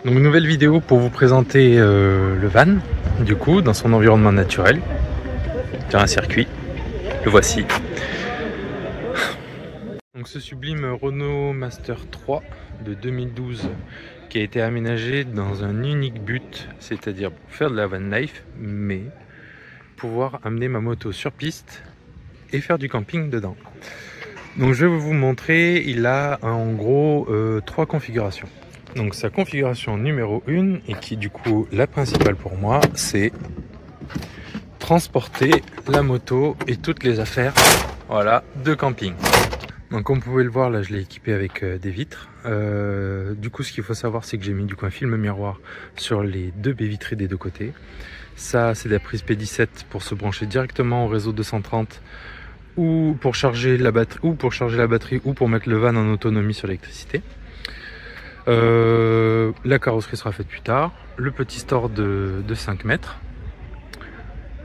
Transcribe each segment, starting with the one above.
Donc nouvelle vidéo pour vous présenter le van, du coup, dans son environnement naturel, sur un circuit. Le voici. Donc ce sublime Renault Master 3 de 2012 qui a été aménagé dans un unique but, c'est-à-dire faire de la van life, mais pouvoir amener ma moto sur piste et faire du camping dedans. Donc je vais vous montrer, il a en gros 3 configurations. Donc sa configuration numéro 1, et qui est du coup la principale pour moi, c'est transporter la moto et toutes les affaires, voilà, de camping. Donc comme vous pouvez le voir, là je l'ai équipé avec des vitres. Du coup ce qu'il faut savoir, c'est que j'ai mis du coup un film miroir sur les 2 baies vitrées des 2 côtés. Ça c'est la prise P17 pour se brancher directement au réseau 230 ou pour charger la batterie ou pour mettre le van en autonomie sur l'électricité. La carrosserie sera faite plus tard. Le petit store de 5 mètres.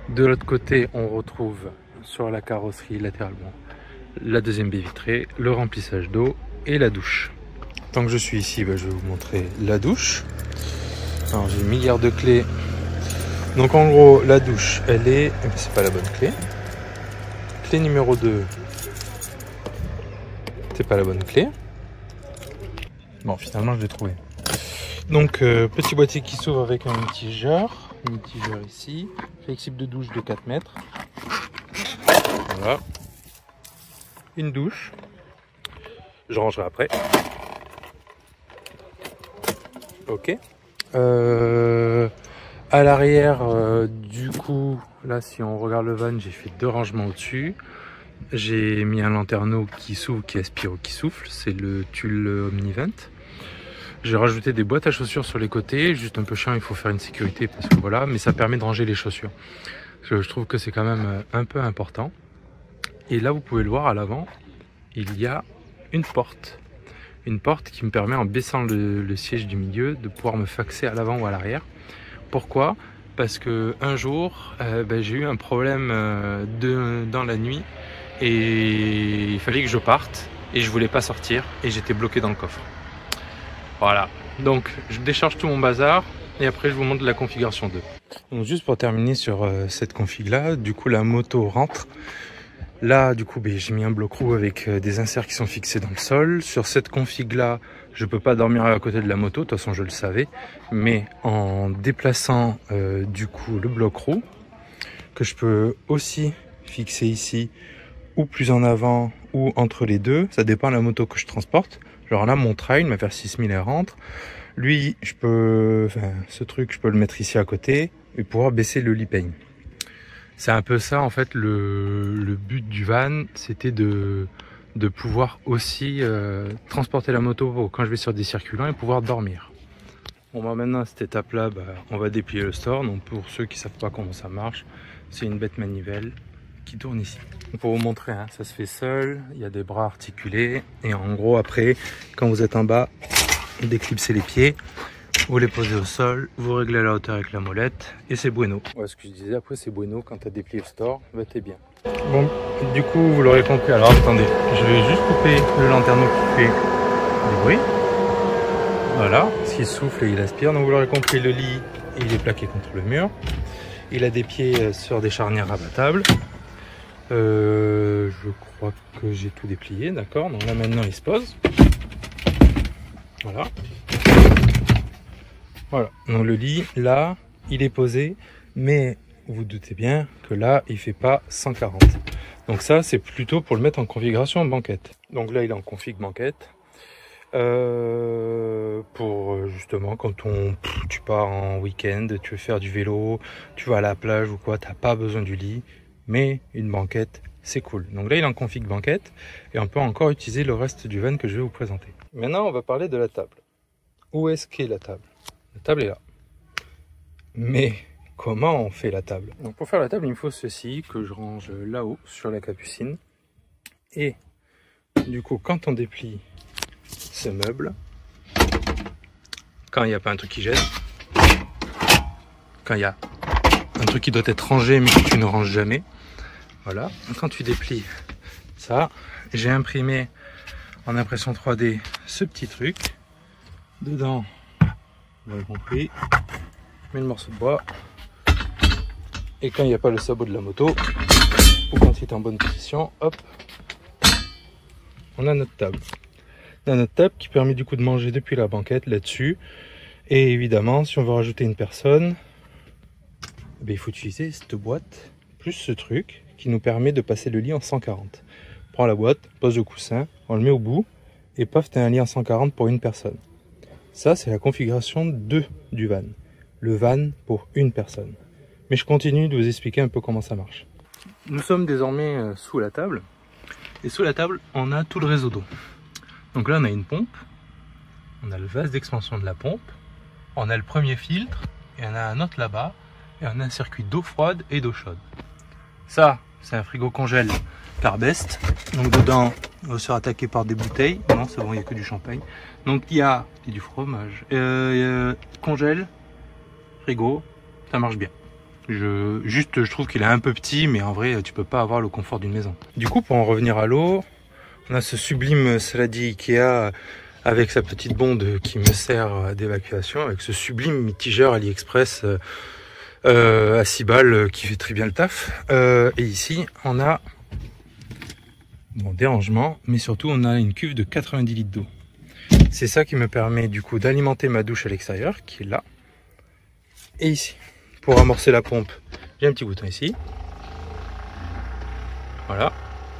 De l'autre côté, on retrouve sur la carrosserie latéralement la deuxième baie vitrée, le remplissage d'eau et la douche. Tant que je suis ici, je vais vous montrer la douche. Alors j'ai 1 milliard de clés. Donc en gros, la douche, elle est... c'est pas la bonne clé. Clé numéro 2, c'est pas la bonne clé. Bon, finalement, je l'ai trouvé. Donc, petit boîtier qui s'ouvre avec un mitigeur. Un mitigeur ici. Flexible de douche de 4 mètres. Voilà. Une douche. Je rangerai après. Ok. À l'arrière, du coup, là, si on regarde le van, j'ai fait 2 rangements au-dessus. J'ai mis un lanterneau qui s'ouvre, qui aspire ou qui souffle. C'est le tulle Omnivent. J'ai rajouté des boîtes à chaussures sur les côtés. Juste un peu chiant, il faut faire une sécurité parce que voilà, mais ça permet de ranger les chaussures. Je trouve que c'est quand même un peu important. Et là, vous pouvez le voir à l'avant, il y a une porte. Une porte qui me permet, en baissant le siège du milieu, de pouvoir me faxer à l'avant ou à l'arrière. Pourquoi ? Parce que un jour, j'ai eu un problème dans la nuit et il fallait que je parte et je voulais pas sortir et j'étais bloqué dans le coffre. Voilà, donc je décharge tout mon bazar et après je vous montre la configuration 2. Donc juste pour terminer sur cette config là, du coup la moto rentre. Là du coup j'ai mis un bloc roue avec des inserts qui sont fixés dans le sol. Sur cette config là, je peux pas dormir à côté de la moto, de toute façon je le savais. Mais en déplaçant du coup le bloc roue, que je peux aussi fixer ici, ou plus en avant, ou entre les deux, ça dépend de la moto que je transporte. Genre là mon trail, ma VR6000 elle rentre. Lui, ce truc je peux le mettre ici à côté et pouvoir baisser le lit peigne. C'est un peu ça en fait le but du van, c'était de pouvoir aussi transporter la moto quand je vais sur des circuits lents et pouvoir dormir. Bon maintenant à cette étape là, on va déplier le store. Donc pour ceux qui savent pas comment ça marche, c'est une bête manivelle qui tourne ici. Pour vous montrer, hein, ça se fait seul, il y a des bras articulés et en gros après, quand vous êtes en bas, vous déclipsez les pieds, vous les posez au sol, vous réglez la hauteur avec la molette et c'est bueno. Ouais, ce que je disais, après c'est bueno, quand tu as déplié le store, t'es bien. Bon, du coup vous l'aurez compris, alors attendez, je vais juste couper le lanterneau qui fait du bruit. Voilà, s'il souffle et il aspire, donc vous l'aurez compris, le lit il est plaqué contre le mur. Il a des pieds sur des charnières rabattables. Je crois que j'ai tout déplié, d'accord. Donc là maintenant il se pose. Voilà. Voilà. Donc le lit, là, il est posé, mais vous doutez bien que là, il fait pas 140. Donc ça, c'est plutôt pour le mettre en configuration banquette. Donc là, il est en config banquette. Pour justement quand tu pars en week-end, tu veux faire du vélo, tu vas à la plage ou quoi, t'as pas besoin du lit, mais une banquette c'est cool. Donc là il est en config banquette et on peut encore utiliser le reste du van que je vais vous présenter. Maintenant on va parler de la table. Où est-ce qu'est la table? La table est là. Mais comment on fait la table? Donc pour faire la table il me faut ceci que je range là-haut sur la capucine. Et du coup quand on déplie ce meuble, quand il n'y a pas un truc qui gêne, quand il y a un truc qui doit être rangé mais que tu ne ranges jamais, voilà, quand tu déplies ça, j'ai imprimé en impression 3D ce petit truc. Dedans vous avez compris. Je mets le morceau de bois. Et quand il n'y a pas le sabot de la moto, ou quand il est en bonne position, hop, on a notre table. On a notre table qui permet du coup de manger depuis la banquette là-dessus. Et évidemment, si on veut rajouter une personne, il faut utiliser cette boîte, plus ce truc, qui nous permet de passer le lit en 140. On prend la boîte, pose le coussin, on le met au bout, et paf, tu as un lit en 140 pour une personne. Ça, c'est la configuration 2 du van. Le van pour une personne. Mais je continue de vous expliquer un peu comment ça marche. Nous sommes désormais sous la table. Et sous la table, on a tout le réseau d'eau. Donc là, on a une pompe. On a le vase d'expansion de la pompe. On a le premier filtre. Et on a un autre là-bas. Et on a un circuit d'eau froide et d'eau chaude. Ça, c'est un frigo congèle Carbest. Donc dedans, on va se faire attaquer par des bouteilles. Non, c'est bon, il n'y a que du champagne. Donc il y a du fromage. Congèle, frigo, ça marche bien. Je trouve qu'il est un peu petit, mais en vrai, tu peux pas avoir le confort d'une maison. Du coup, pour en revenir à l'eau, on a ce sublime saladier Ikea avec sa petite bonde qui me sert d'évacuation, avec ce sublime mitigeur AliExpress à 6 balles qui fait très bien le taf. Et ici, on a des rangements, mais surtout, on a une cuve de 90 litres d'eau. C'est ça qui me permet du coup d'alimenter ma douche à l'extérieur, qui est là. Et ici. Pour amorcer la pompe, j'ai un petit bouton ici. Voilà.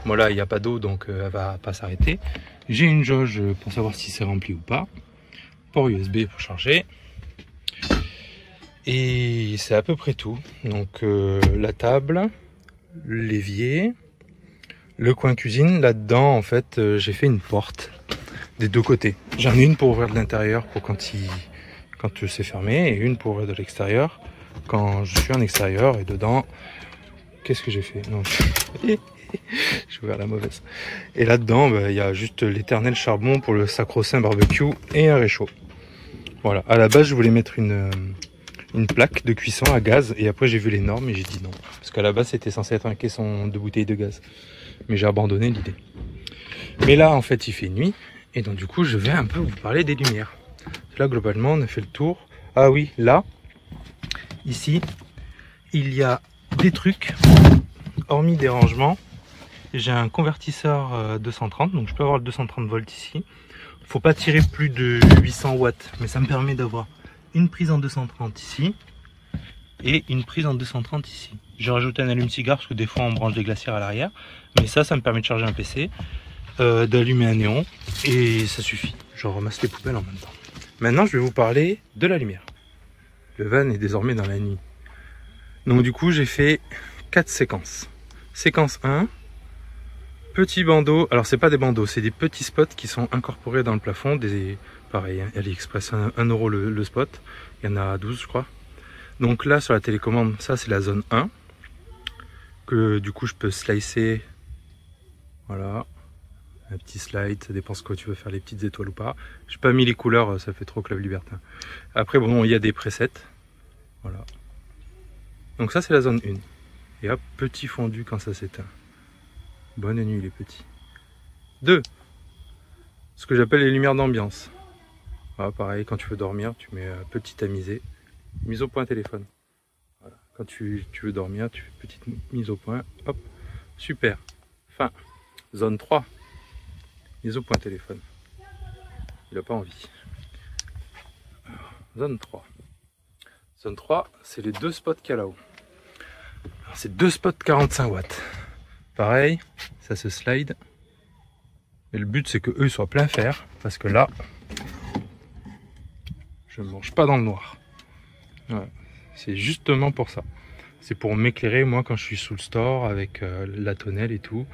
Bon là, il n'y a pas d'eau, donc elle va pas s'arrêter. J'ai une jauge pour savoir si c'est rempli ou pas. Port USB pour charger. Et c'est à peu près tout. Donc la table, l'évier, le coin cuisine. Là-dedans, en fait, j'ai fait une porte des deux côtés. J'en ai une pour ouvrir de l'intérieur pour quand c'est fermé, et une pour ouvrir de l'extérieur quand je suis en extérieur. Et dedans, qu'est-ce que j'ai fait? Non, j'ai ouvert la mauvaise. Et là-dedans, il y a juste l'éternel charbon pour le sacro-saint barbecue et un réchaud. Voilà. À la base, je voulais mettre une plaque de cuisson à gaz, et après j'ai vu les normes et j'ai dit non. Parce qu'à la base, c'était censé être un caisson de bouteilles de gaz. Mais j'ai abandonné l'idée. Mais là, en fait, il fait nuit. Et donc, du coup, je vais un peu vous parler des lumières. Là, globalement, on a fait le tour. Ah oui, là, ici, il y a des trucs, hormis des rangements. J'ai un convertisseur 230, donc je peux avoir le 230 volts ici. Faut pas tirer plus de 800 watts, mais ça me permet d'avoir une prise en 230 ici et une prise en 230 ici. J'ai rajouté un allume-cigare parce que des fois on branche des glacières à l'arrière, mais ça me permet de charger un PC, d'allumer un néon, et ça suffit. Je ramasse les poubelles en même temps. Maintenant, je vais vous parler de la lumière. Le van est désormais dans la nuit. Donc du coup, j'ai fait 4 séquences. Séquence 1, petit bandeau. Alors, c'est pas des bandeaux, c'est des petits spots qui sont incorporés dans le plafond. Pareil, hein, AliExpress, 1 € le spot. Il y en a 12, je crois. Donc là, sur la télécommande, ça, c'est la zone 1. Que du coup, je peux slicer. Voilà. Un petit slide, ça dépend ce que tu veux faire, les petites étoiles ou pas. J'ai pas mis les couleurs, ça fait trop Club Libertin. Après, bon, il y a des presets. Voilà. Donc ça, c'est la zone 1. Et hop, petit fondu quand ça s'éteint. Bonne nuit les petits. 2. Ce que j'appelle les lumières d'ambiance. Voilà, pareil, quand tu veux dormir, tu mets petit tamisé. Mise au point téléphone. Voilà. Quand tu veux dormir, tu fais petite mise au point. Hop, super. Fin. Zone 3. Mise au point téléphone. Il n'a pas envie. Alors, zone 3. Zone 3, c'est les 2 spots qu'il y a là-haut. C'est 2 spots 45 watts. Pareil, ça se slide. Et le but, c'est que eux soient plein fer. Parce que là, je ne mange pas dans le noir. Voilà. C'est justement pour ça. C'est pour m'éclairer, moi, quand je suis sous le store avec la tonnelle et tout.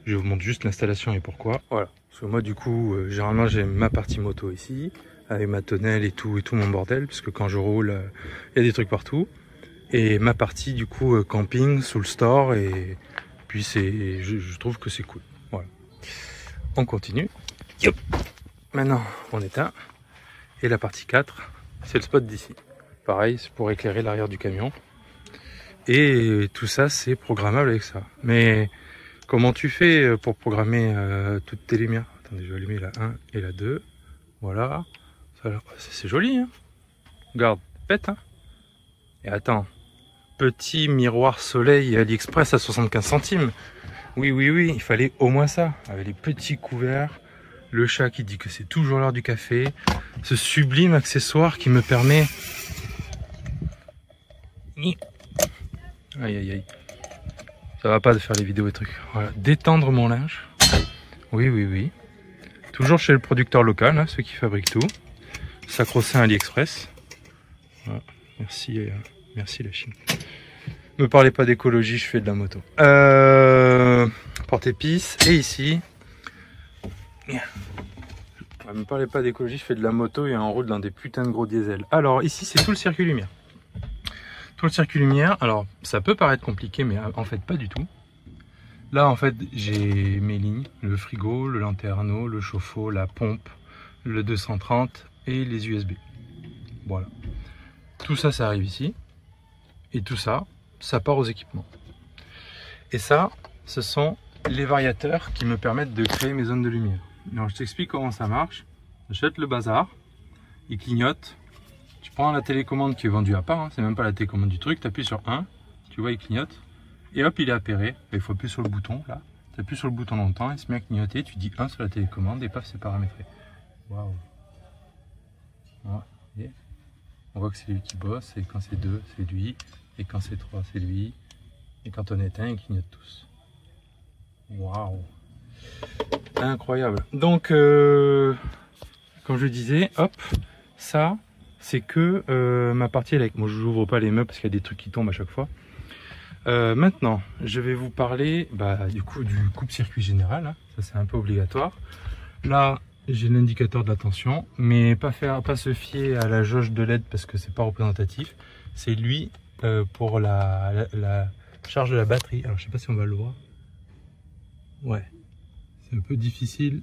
Je vous montre juste l'installation et pourquoi. Voilà. Parce que moi, du coup, généralement, j'ai ma partie moto ici, avec ma tonnelle et tout mon bordel, puisque quand je roule, il y a des trucs partout. Et ma partie, du coup, camping, sous le store, et puis je trouve que c'est cool. Voilà. On continue. Yop. Maintenant, on éteint. Et la partie 4, c'est le spot d'ici. Pareil, c'est pour éclairer l'arrière du camion. Et tout ça, c'est programmable avec ça. Mais comment tu fais pour programmer toutes tes lumières? Attendez, je vais allumer la 1 et la 2. Voilà. C'est joli, hein? Regarde, pète, hein. Et attends, petit miroir soleil AliExpress à 75 centimes. Oui, oui, oui, il fallait au moins ça. Avec les petits couverts, le chat qui dit que c'est toujours l'heure du café. Ce sublime accessoire qui me permet... Aïe, aïe, aïe. Ça va pas de faire les vidéos et trucs. Voilà, d'étendre mon linge. Oui, oui, oui. Toujours chez le producteur local, hein, ceux qui fabriquent tout. Sacro-saint AliExpress. Voilà. Merci, merci la Chine. Me parlez pas d'écologie, je fais de la moto. Porte-épices. Et ici... Me parlez pas d'écologie, je fais de la moto et on roule dans des putains de gros diesel. Alors ici, c'est tout le circuit lumière. Tout le circuit lumière, alors ça peut paraître compliqué, mais en fait pas du tout. Là, en fait, j'ai mes lignes, le frigo, le lanterneau, le chauffe-eau, la pompe, le 230 et les USB. Voilà. Tout ça, ça arrive ici. Et tout ça, ça part aux équipements. Et ça, ce sont les variateurs qui me permettent de créer mes zones de lumière. Alors, je t'explique comment ça marche. J'achète le bazar, il clignote. Tu prends la télécommande qui est vendue à part, hein, c'est même pas la télécommande du truc, tu appuies sur 1, tu vois, il clignote. Et hop, il est appairé. Il faut appuyer sur le bouton, là. Tu appuies sur le bouton longtemps, il se met à clignoter, tu dis 1 sur la télécommande et paf, c'est paramétré. Waouh. Ouais. On voit que c'est lui qui bosse, et quand c'est 2, c'est lui, et quand c'est 3, c'est lui, et quand on éteint, ils clignotent tous. Waouh. Incroyable. Donc, comme je disais, hop, ça, c'est que ma partie électrique. Moi, je n'ouvre pas les meubles parce qu'il y a des trucs qui tombent à chaque fois. Maintenant, je vais vous parler du coup du coupe-circuit général. Hein. Ça, c'est un peu obligatoire. Là, j'ai l'indicateur de la tension, mais pas se fier à la jauge de LED parce que c'est pas représentatif. C'est lui pour la charge de la batterie. Alors, je sais pas si on va le voir. Ouais, c'est un peu difficile.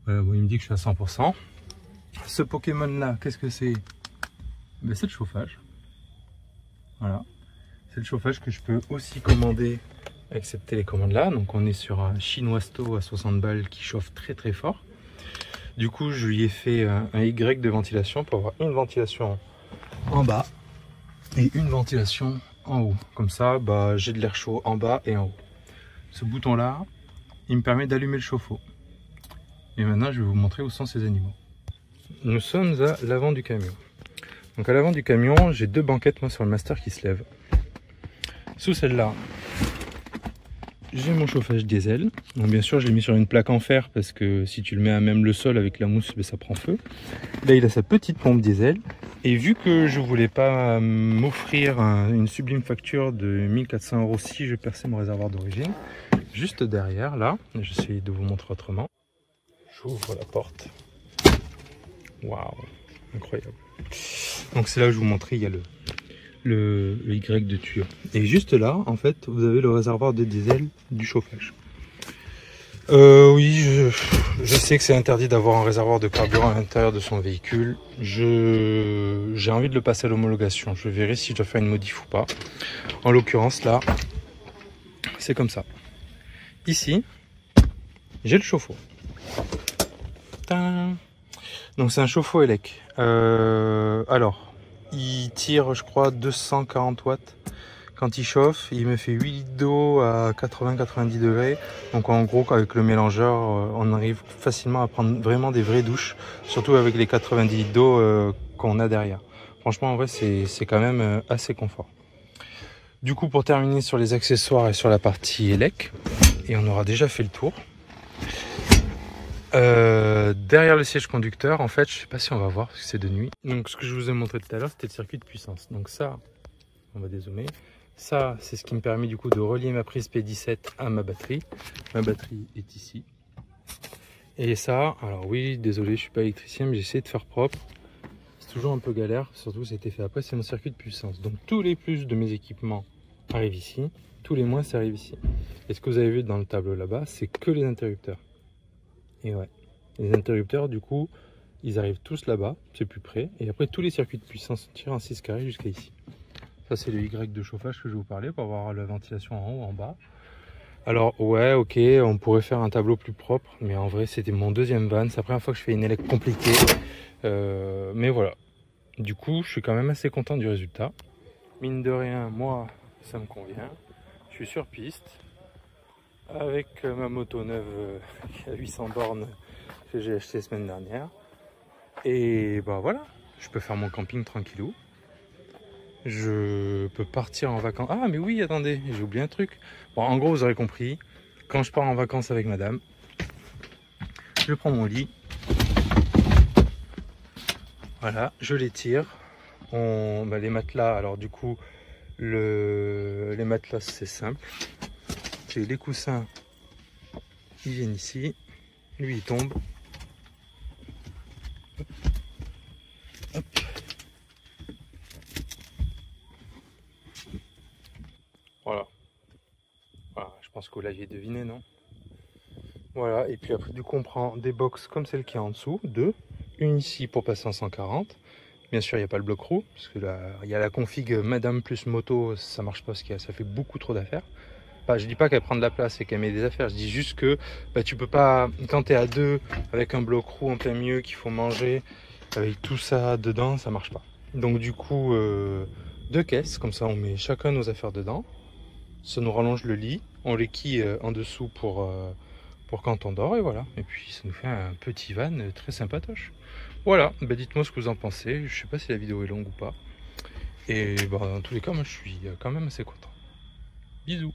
Voilà, bon, il me dit que je suis à 100%. Ce Pokémon là, qu'est-ce que c'est? Ben, c'est le chauffage. Voilà. C'est le chauffage que je peux aussi commander avec cette télécommande là. Donc on est sur un Chinoisto à 60 balles qui chauffe très très fort. Du coup je lui ai fait un Y de ventilation pour avoir une ventilation en bas et une ventilation en haut. Comme ça j'ai de l'air chaud en bas et en haut. Ce bouton là, il me permet d'allumer le chauffe-eau. Et maintenant je vais vous montrer où sont ces animaux. Nous sommes à l'avant du camion. Donc à l'avant du camion, j'ai deux banquettes moi sur le master qui se lèvent. Sous celle-là, j'ai mon chauffage diesel. Donc bien sûr, je l'ai mis sur une plaque en fer parce que si tu le mets à même le sol avec la mousse, ça prend feu. Là, il a sa petite pompe diesel. Et vu que je voulais pas m'offrir une sublime facture de 1400 € si je perçais mon réservoir d'origine, juste derrière, là, j'essaie de vous montrer autrement. J'ouvre la porte. Waouh, incroyable. Donc c'est là où je vous montrais, il y a le Y de tuyau. Et juste là, en fait, vous avez le réservoir de diesel du chauffage. Oui, je sais que c'est interdit d'avoir un réservoir de carburant à l'intérieur de son véhicule. J'ai envie de le passer à l'homologation. Je verrai si je dois faire une modif ou pas. En l'occurrence, là, c'est comme ça. Ici, j'ai le chauffe-eau. Donc c'est un chauffe-eau élec. Alors, il tire, je crois, 240 watts quand il chauffe. Il me fait 8 litres d'eau à 80-90 degrés. Donc en gros, avec le mélangeur, on arrive facilement à prendre vraiment des vraies douches. Surtout avec les 90 litres d'eau qu'on a derrière. Franchement, en vrai, c'est quand même assez confort. Du coup, pour terminer sur les accessoires et sur la partie élec, et on aura déjà fait le tour. Derrière le siège conducteur, en fait, je sais pas si on va voir parce que c'est de nuit. Donc ce que je vous ai montré tout à l'heure, c'était le circuit de puissance. Donc ça, on va dézoomer. Ça, c'est ce qui me permet du coup de relier ma prise P17 à ma batterie. Ma batterie est ici. Et ça, alors oui, désolé, je suis pas électricien, mais j'essaie de faire propre. C'est toujours un peu galère, surtout c'était fait après, c'est mon circuit de puissance. Donc tous les plus de mes équipements arrivent ici, tous les moins ça arrive ici. Et ce que vous avez vu dans le tableau là-bas, c'est que les interrupteurs. Et ouais, les interrupteurs, du coup, ils arrivent tous là-bas, c'est plus près. Et après, tous les circuits de puissance tirent en 6 carrés jusqu'à ici. Ça, c'est le Y de chauffage que je vais vous parler pour avoir la ventilation en haut, en bas. Alors, ouais, ok, on pourrait faire un tableau plus propre, mais en vrai, c'était mon deuxième van. C'est la première fois que je fais une élec compliquée. Mais voilà, Du coup, je suis quand même assez content du résultat. Mine de rien, moi, ça me convient. Je suis sur piste avec ma moto neuve qui a 800 bornes que j'ai acheté la semaine dernière. Et bah voilà, je peux faire mon camping tranquillou. Je peux partir en vacances. Ah mais oui, attendez, j'ai oublié un truc. Bon, en gros, vous aurez compris, quand je pars en vacances avec madame, je prends mon lit. Voilà, je les tire. Les matelas, alors du coup, les matelas, c'est simple. C'est les coussins, ils viennent ici. Lui, il tombe. Hop. Voilà. Voilà, je pense que vous l'aviez deviné, non? Voilà, et puis après, du coup, on prend des box comme celle qui est en dessous, deux. Une ici pour passer en 140. Bien sûr, il n'y a pas le bloc roue, parce que là, il y a la config madame plus moto, ça marche pas, parce que ça fait beaucoup trop d'affaires. Enfin, je dis pas qu'elle prend de la place et qu'elle met des affaires, je dis juste que bah, tu peux pas, quand tu es à deux, avec un bloc roue en plein milieu qu'il faut manger, avec tout ça dedans, ça marche pas. Donc du coup, deux caisses, comme ça on met chacun nos affaires dedans. Ça nous rallonge le lit, on les quille en dessous pour quand on dort, et voilà. Et puis ça nous fait un petit van très sympatoche. Voilà, bah, dites-moi ce que vous en pensez. Je sais pas si la vidéo est longue ou pas. Et bah, dans tous les cas, moi je suis quand même assez content. Bisous.